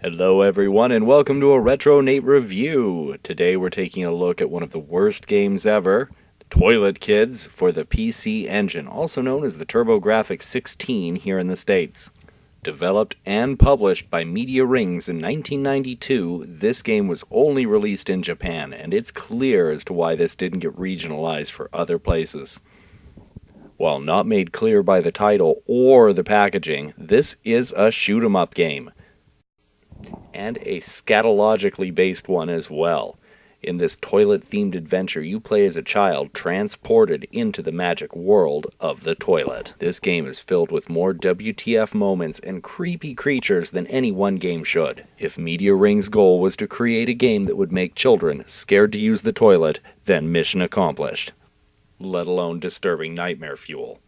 Hello everyone and welcome to a Retro Nate review. Today we're taking a look at one of the worst games ever, Toilet Kids for the PC Engine, also known as the Turbo Grafx 16 here in the States. Developed and published by Media Rings in 1992, this game was only released in Japan, and it's clear as to why this didn't get regionalized for other places. While not made clear by the title or the packaging, this is a shoot-'em-up game. And a scatologically based one as well. In this toilet-themed adventure, you play as a child transported into the magic world of the toilet. This game is filled with more WTF moments and creepy creatures than any one game should. If Media Ring's goal was to create a game that would make children scared to use the toilet, then mission accomplished. Let alone disturbing nightmare fuel.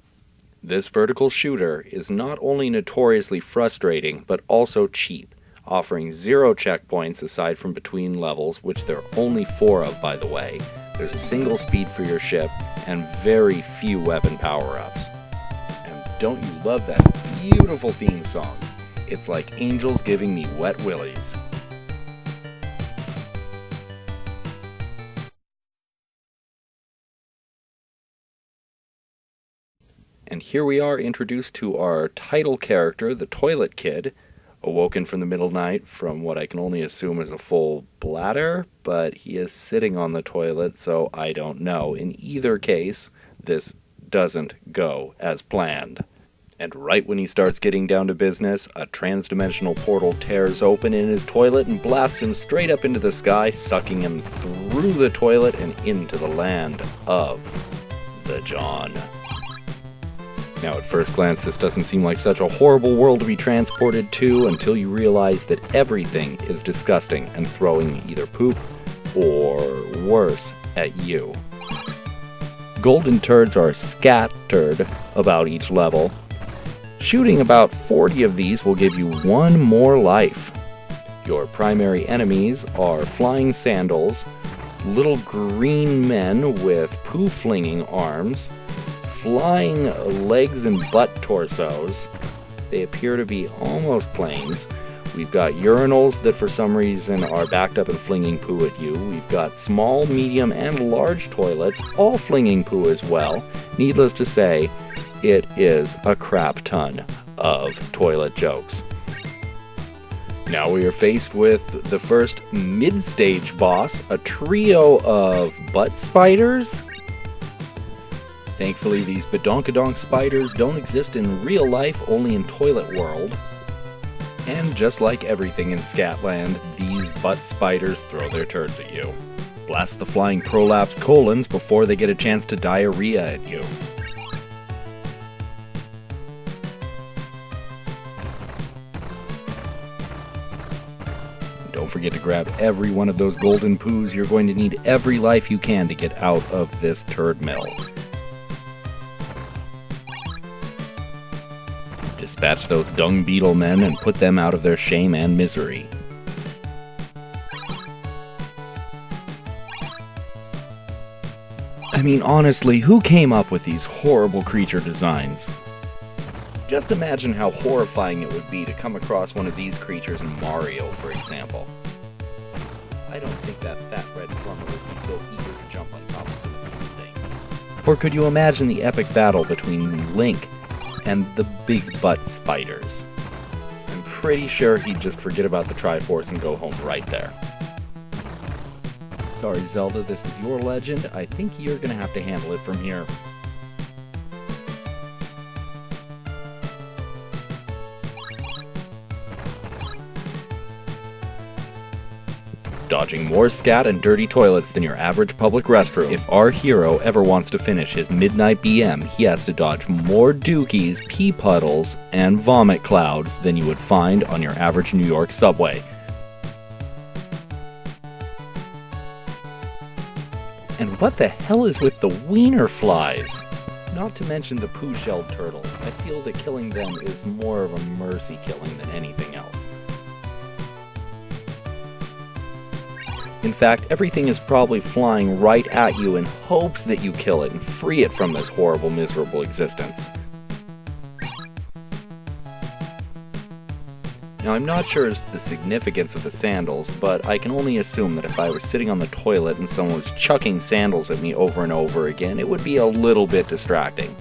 This vertical shooter is not only notoriously frustrating, but also cheap, offering 0 checkpoints aside from between levels, which there are only 4 of, by the way. There's a single speed for your ship, and very few weapon power-ups. And don't you love that beautiful theme song? It's like angels giving me wet willies. And here we are introduced to our title character, the Toilet Kid, awoken from the middle night from what I can only assume is a full bladder, but he is sitting on the toilet, so I don't know. In either case, this doesn't go as planned. And right when he starts getting down to business, a transdimensional portal tears open in his toilet and blasts him straight up into the sky, sucking him through the toilet and into the land of the John. Now, at first glance, this doesn't seem like such a horrible world to be transported to until you realize that everything is disgusting and throwing either poop or worse at you. Golden turds are scattered about each level. Shooting about 40 of these will give you 1 more life. Your primary enemies are flying sandals, little green men with poo-flinging arms, flying legs and butt torsos. They appear to be almost planes. We've got urinals that for some reason are backed up and flinging poo at you. We've got small, medium, and large toilets, all flinging poo as well. Needless to say, it is a crap ton of toilet jokes. Now we are faced with the first mid-stage boss, a trio of butt spiders. Thankfully, these badonkadonk spiders don't exist in real life, only in Toilet World. And just like everything in Scatland, these butt spiders throw their turds at you. Blast the flying prolapse colons before they get a chance to diarrhea at you. Don't forget to grab every one of those golden poos. You're going to need every life you can to get out of this turd mill. Dispatch those dung beetle men and put them out of their shame and misery. I mean, honestly, who came up with these horrible creature designs? Just imagine how horrifying it would be to come across one of these creatures in Mario, for example. I don't think that fat red plumber would be so eager to jump on top of some of these things. Or could you imagine the epic battle between Link and the big butt spiders? I'm pretty sure he'd just forget about the Triforce and go home right there. Sorry, Zelda, this is your legend. I think you're gonna have to handle it from here. Dodging more scat and dirty toilets than your average public restroom. If our hero ever wants to finish his midnight BM, he has to dodge more dookies, pee puddles, and vomit clouds than you would find on your average New York subway. And what the hell is with the wiener flies? Not to mention the poo-shelled turtles. I feel that killing them is more of a mercy killing than anything else. In fact, everything is probably flying right at you in hopes that you kill it and free it from this horrible, miserable existence. Now, I'm not sure the significance of the sandals, but I can only assume that if I was sitting on the toilet and someone was chucking sandals at me over and over again, it would be a little bit distracting.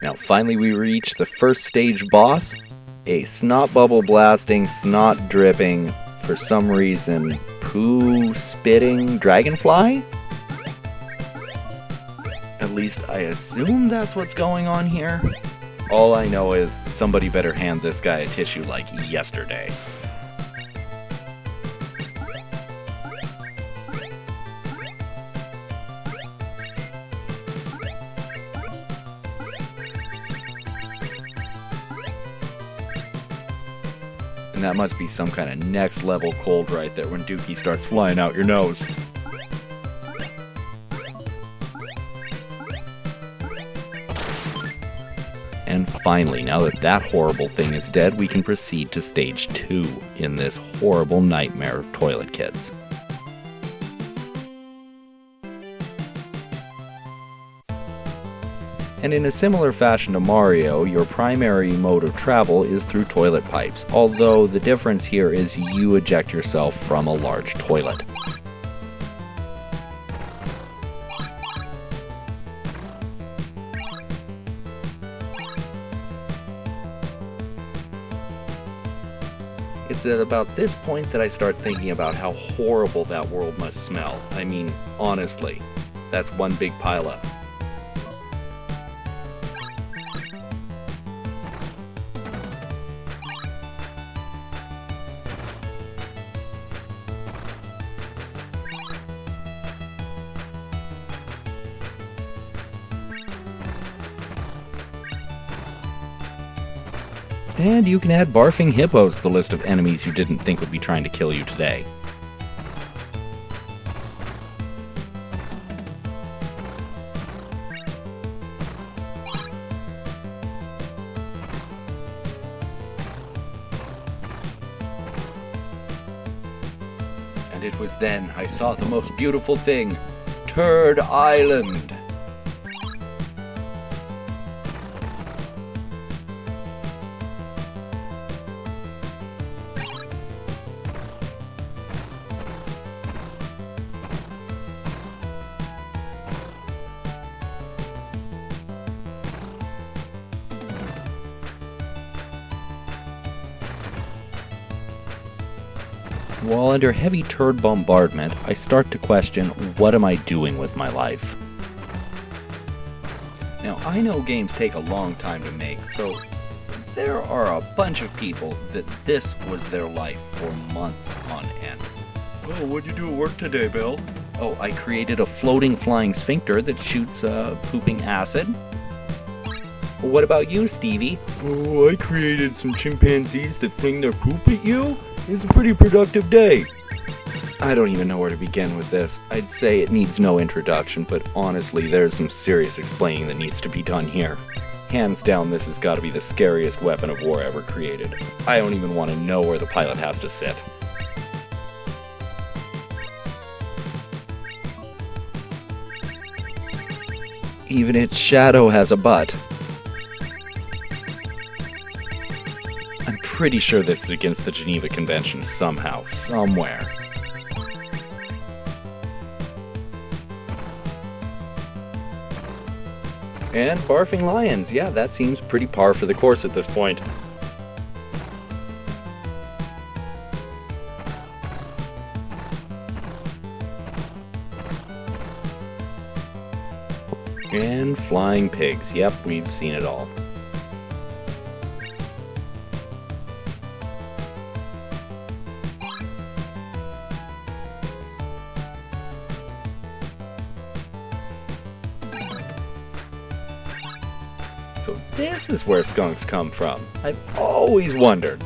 Now, finally we reach the first stage boss, a snot bubble blasting, snot dripping, for some reason, poo spitting dragonfly? At least I assume that's what's going on here. All I know is somebody better hand this guy a tissue like yesterday. And that must be some kind of next level cold right there when Dookie starts flying out your nose. And finally, now that that horrible thing is dead, we can proceed to stage 2 in this horrible nightmare of toilet kids. And in a similar fashion to Mario, your primary mode of travel is through toilet pipes, although the difference here is you eject yourself from a large toilet. It's at about this point that I start thinking about how horrible that world must smell. I mean, honestly, that's one big pileup. And you can add barfing hippos to the list of enemies you didn't think would be trying to kill you today. And it was then I saw the most beautiful thing, Turd Island. While under heavy turd bombardment, I start to question, what am I doing with my life? Now, I know games take a long time to make, so there are a bunch of people that this was their life for months on end. Oh, what'd you do at work today, Bill? Oh, I created a floating flying sphincter that shoots pooping acid. What about you, Stevie? Oh, I created some chimpanzees that fling their poop at you. It's a pretty productive day. I don't even know where to begin with this. I'd say it needs no introduction, but honestly, there's some serious explaining that needs to be done here. Hands down, this has got to be the scariest weapon of war ever created. I don't even want to know where the pilot has to sit. Even its shadow has a butt. I'm pretty sure this is against the Geneva Convention somehow, somewhere. And barfing lions, yeah, that seems pretty par for the course at this point. And flying pigs, yep, we've seen it all. So this is where skunks come from. I've always wondered.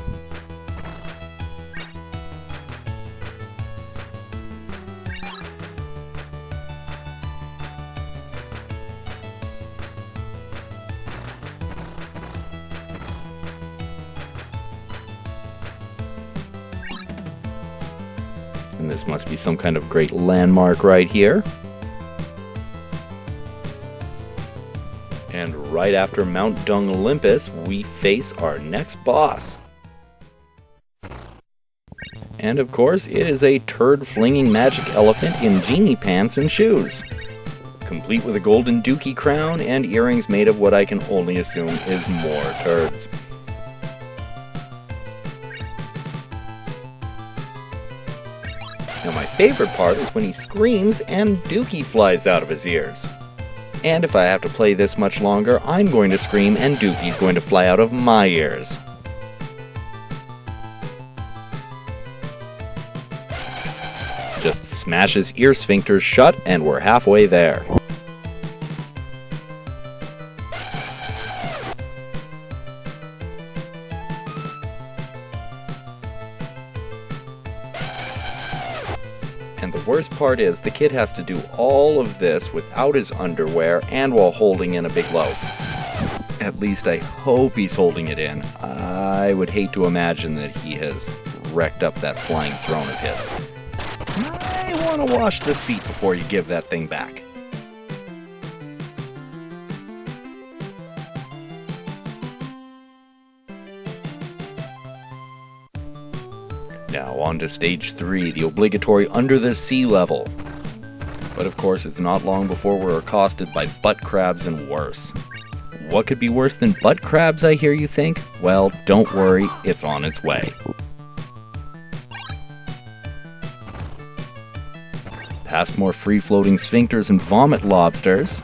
And And this must be some kind of great landmark right here. And right after Mount Dung Olympus, we face our next boss. And of course, it is a turd-flinging magic elephant in genie pants and shoes, complete with a golden dookie crown and earrings made of what I can only assume is more turds. Now my favorite part is when he screams and dookie flies out of his ears. And if I have to play this much longer, I'm going to scream and dookie's going to fly out of my ears. Just smash his ear sphincters shut and we're halfway there. And the worst part is, the kid has to do all of this without his underwear and while holding in a big loaf. At least I hope he's holding it in. I would hate to imagine that he has wrecked up that flying throne of his. I want to wash the seat before you give that thing back. Now on to stage 3, the obligatory under the sea level. But of course it's not long before we're accosted by butt crabs and worse. What could be worse than butt crabs, I hear you think? Well, don't worry, it's on its way. Past more free-floating sphincters and vomit lobsters.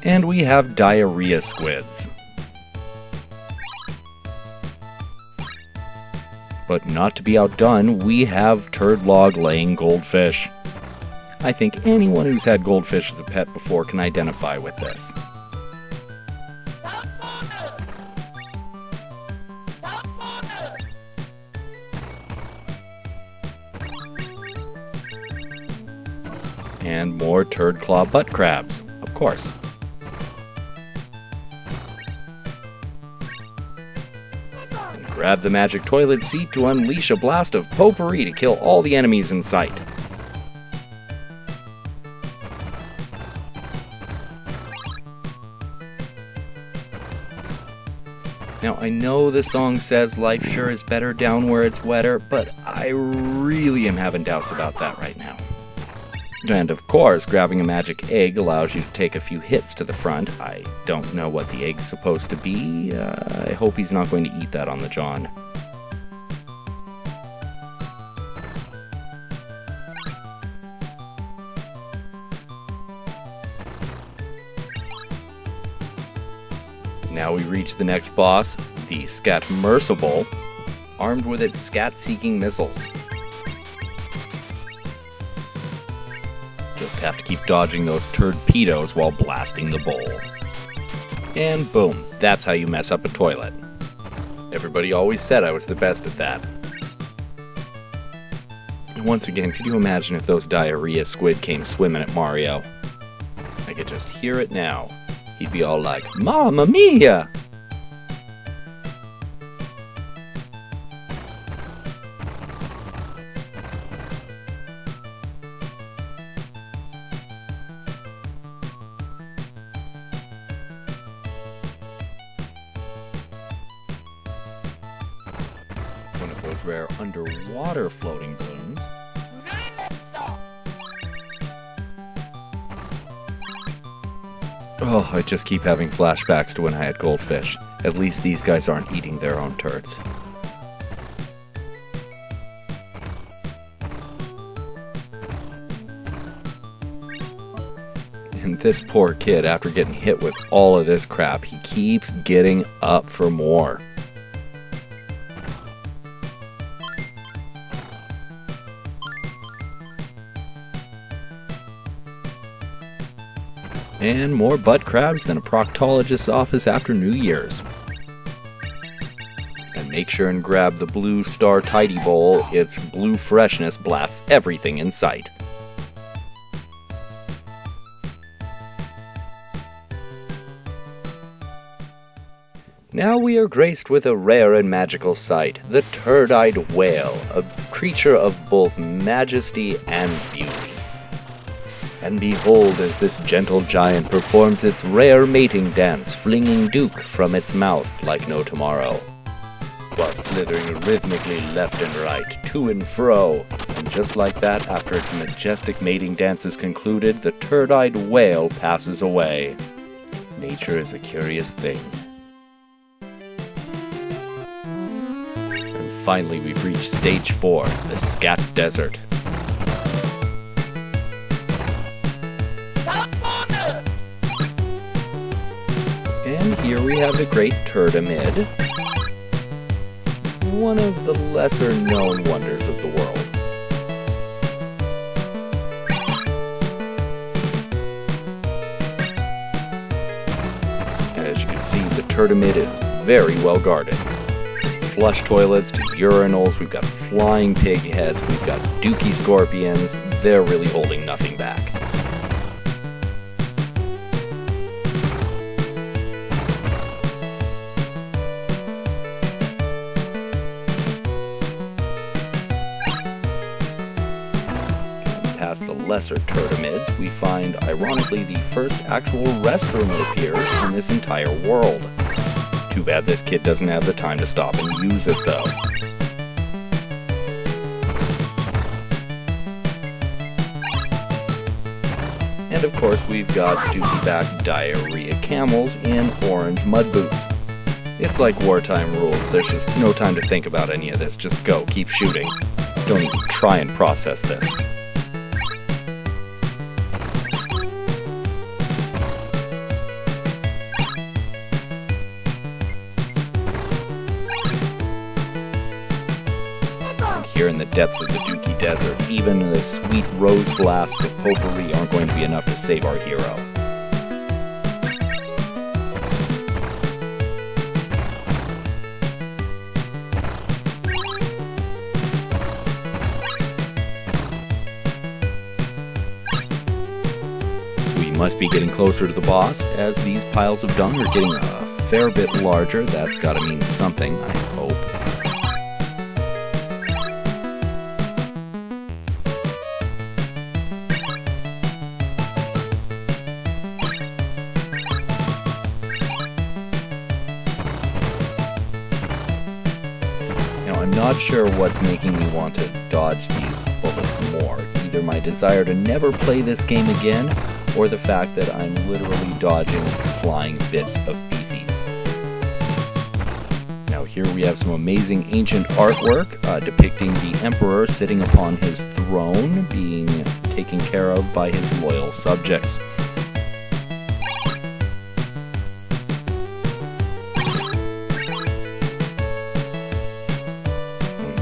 And we have diarrhea squids. But not to be outdone, we have turd log laying goldfish. I think anyone who's had goldfish as a pet before can identify with this. And more turd claw butt crabs, of course. And grab the magic toilet seat to unleash a blast of potpourri to kill all the enemies in sight. Now, I know the song says life sure is better down where it's wetter, but I really am having doubts about that right now. And of course, grabbing a magic egg allows you to take a few hits to the front. I don't know what the egg's supposed to be. I hope he's not going to eat that on the John. Now we reach the next boss, the Scat Mercible, armed with its scat-seeking missiles. Just have to keep dodging those torpedoes while blasting the bowl. And boom, that's how you mess up a toilet. Everybody always said I was the best at that. And once again, could you imagine if those diarrhea squid came swimming at Mario? I could just hear it now. He'd be all like, "Mamma mia!" One of those rare underwater floating balloons. Oh, I just keep having flashbacks to when I had goldfish. At least these guys aren't eating their own turds. And this poor kid, after getting hit with all of this crap, he keeps getting up for more. And more butt crabs than a proctologist's office after New Year's. And make sure and grab the Blue Star Tidy Bowl. Its blue freshness blasts everything in sight. Now we are graced with a rare and magical sight, the turd-eyed whale, a creature of both majesty and beauty. And behold as this gentle giant performs its rare mating dance, flinging Duke from its mouth like no tomorrow, while slithering rhythmically left and right, to and fro. And just like that, after its majestic mating dance is concluded, the turd-eyed whale passes away. Nature is a curious thing. And finally we've reached stage 4, the Scat Desert. And here we have the great Turdamid, one of the lesser known wonders of the world. As you can see, the Turdamid is very well guarded. Flush toilets to urinals, we've got flying pig heads, we've got dookie scorpions, they're really holding nothing back. Past the lesser Turdamids, we find, ironically, the first actual restroom that appears in this entire world. Too bad this kid doesn't have the time to stop and use it, though. And of course, we've got dookie-back diarrhea camels in orange mud boots. It's like wartime rules, there's just no time to think about any of this, just go, keep shooting. Don't even try and process this. Here in the depths of the Dookie Desert, even the sweet rose blasts of potpourri aren't going to be enough to save our hero. We must be getting closer to the boss, as these piles of dung are getting a fair bit larger. That's gotta mean something, I hope. I'm not sure what's making me want to dodge these bullets more. Either my desire to never play this game again, or the fact that I'm literally dodging flying bits of feces. Now here we have some amazing ancient artwork depicting the Emperor sitting upon his throne, being taken care of by his loyal subjects.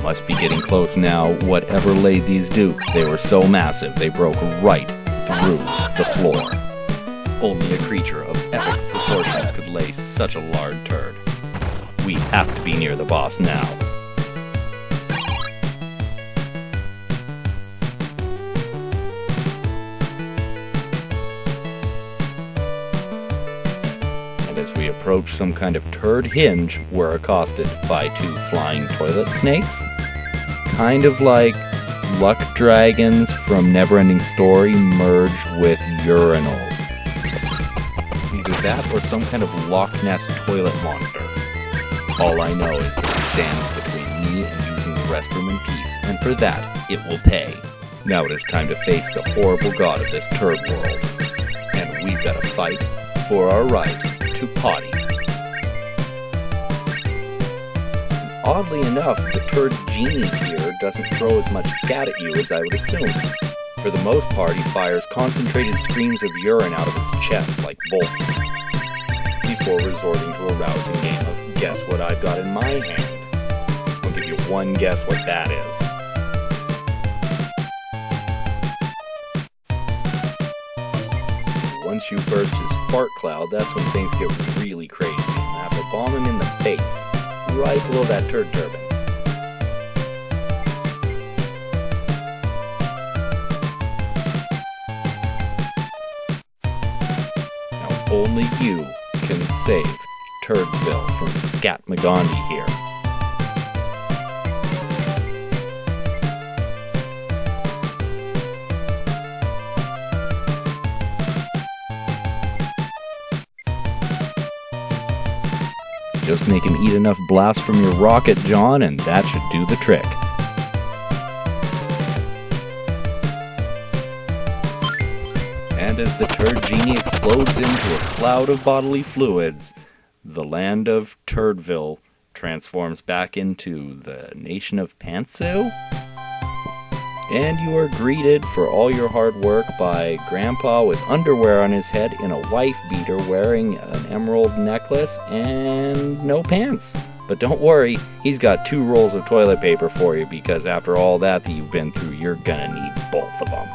Must be getting close now. Whatever laid these dukes, they were so massive they broke right through the floor. Only a creature of epic proportions could lay such a large turd. We have to be near the boss now. And as we approach some kind of turd hinge, we're accosted by 2 flying toilet snakes. Kind of like luck dragons from Neverending Story merged with urinals. Either that or some kind of Loch Ness toilet monster. All I know is that it stands between me and using the restroom in peace, and for that, it will pay. Now it is time to face the horrible god of this turd world. And we've got to fight for our right to potty. Oddly enough, the turd genie here doesn't throw as much scat at you as I would assume. For the most part, he fires concentrated streams of urine out of his chest like bolts, before resorting to a rousing game of guess what I've got in my hand. I'll give you one guess what that is. Once you burst his fart cloud, that's when things get really crazy. I have to bomb him in the face, right below that turd turban. Now only you can save Turdsville from Scat here. Just make him eat enough blasts from your rocket, John, and that should do the trick. And as the Turd Genie explodes into a cloud of bodily fluids, the land of Turdville transforms back into the nation of Pantsu. And you are greeted for all your hard work by Grandpa with underwear on his head in a wife beater wearing an emerald necklace and no pants. But don't worry, he's got 2 rolls of toilet paper for you because after all that you've been through, you're gonna need both of them.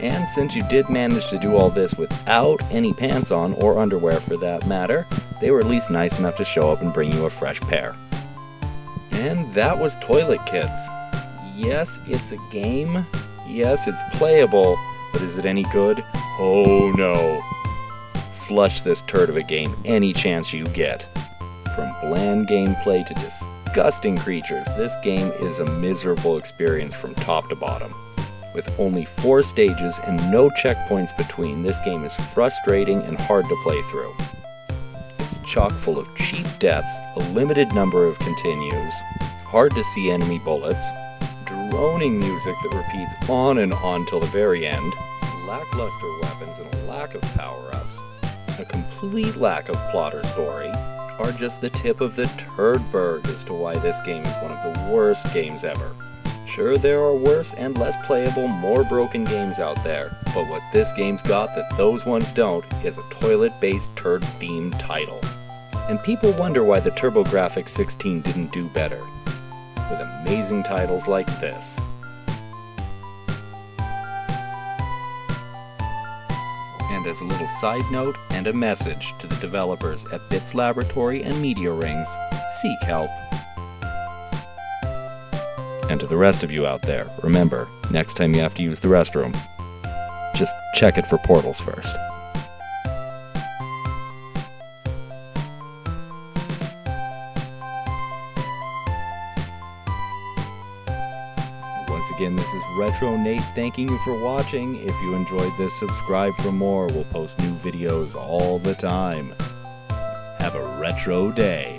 And since you did manage to do all this without any pants on, or underwear for that matter, they were at least nice enough to show up and bring you a fresh pair. And that was Toilet Kids. Yes, it's a game. Yes, it's playable, but is it any good? Oh no. Flush this turd of a game any chance you get. From bland gameplay to disgusting creatures, this game is a miserable experience from top to bottom. With only 4 stages and no checkpoints between, this game is frustrating and hard to play through. It's chock full of cheap deaths, a limited number of continues, hard to see enemy bullets, droning music that repeats on and on till the very end, lackluster weapons and a lack of power-ups, a complete lack of plot or story, are just the tip of the turdberg as to why this game is one of the worst games ever. Sure, there are worse and less playable, more broken games out there, but what this game's got that those ones don't is a toilet-based turd-themed title. And people wonder why the Turbo Grafx 16 didn't do better, with amazing titles like this. And as a little side note and a message to the developers at Bits Laboratory and Media Rings, seek help. And to the rest of you out there, remember, next time you have to use the restroom, just check it for portals first. Once again, this is Retro Nate thanking you for watching. If you enjoyed this, subscribe for more. We'll post new videos all the time. Have a retro day.